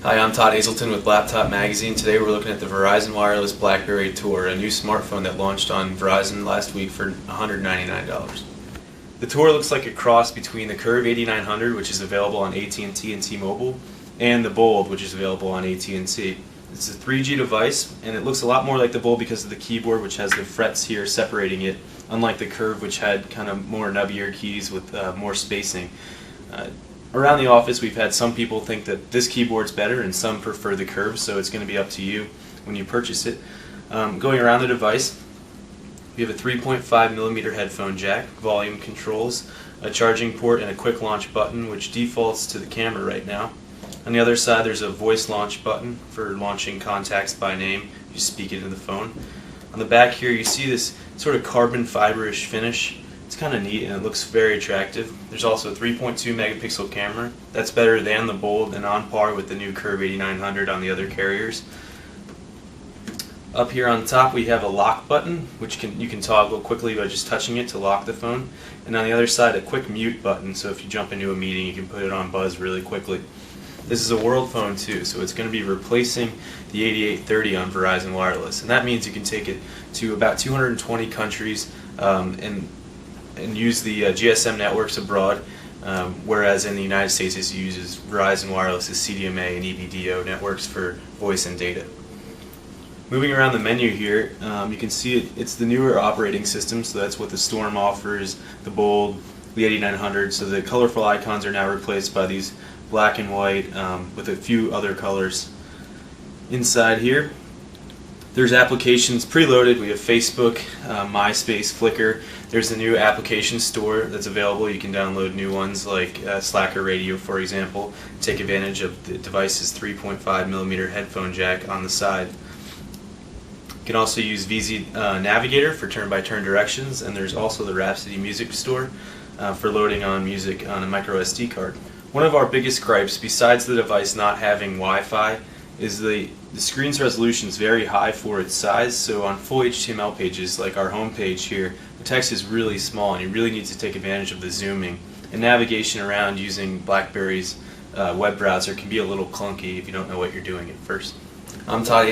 Hi, I'm Todd Hazelton with Laptop Magazine. Today we're looking at the Verizon Wireless BlackBerry Tour, a new smartphone that launched on Verizon last week for $199. The Tour looks like a cross between the Curve 8900, which is available on AT&T and T-Mobile, and the Bold, which is available on AT&T. It's a 3G device, and it looks a lot more like the Bold because of the keyboard, which has the frets here separating it, unlike the Curve, which had kind of more nubbier keys with more spacing. Around the office, we've had some people think that this keyboard's better and some prefer the Curve, so it's going to be up to you when you purchase it. Going around the device, we have a 3.5mm headphone jack, volume controls, a charging port, and a quick launch button, which defaults to the camera right now. On the other side, there's a voice launch button for launching contacts by name. You speak it into the phone. On the back here, you see this sort of carbon fiber-ish finish. It's kind of neat and it looks very attractive. There's also a 3.2 megapixel camera. That's better than the Bold and on par with the new Curve 8900 on the other carriers. Up here on top we have a lock button, which you can toggle quickly by just touching it to lock the phone. And on the other side, a quick mute button, so if you jump into a meeting you can put it on buzz really quickly. This is a world phone too, so it's going to be replacing the 8830 on Verizon Wireless. And that means you can take it to about 220 countries and use the GSM networks abroad, whereas in the United States it uses Verizon Wireless's CDMA and EBDO networks for voice and data. Moving around the menu here, you can see it's the newer operating system, so that's what the Storm offers, the Bold, the 8900, so the colorful icons are now replaced by these black and white with a few other colors. Inside here, there's applications preloaded. We have Facebook, MySpace, Flickr. There's the new application store that's available. You can download new ones like Slacker Radio, for example. Take advantage of the device's 3.5mm headphone jack on the side. You can also use VZ Navigator for turn-by-turn directions, and there's also the Rhapsody Music Store for loading on music on a micro SD card. One of our biggest gripes, besides the device not having Wi-Fi, is the screen's resolution is very high for its size, so on full HTML pages like our home page here, the text is really small and you really need to take advantage of the zooming. And navigation around using BlackBerry's web browser can be a little clunky if you don't know what you're doing at first. I'm Todd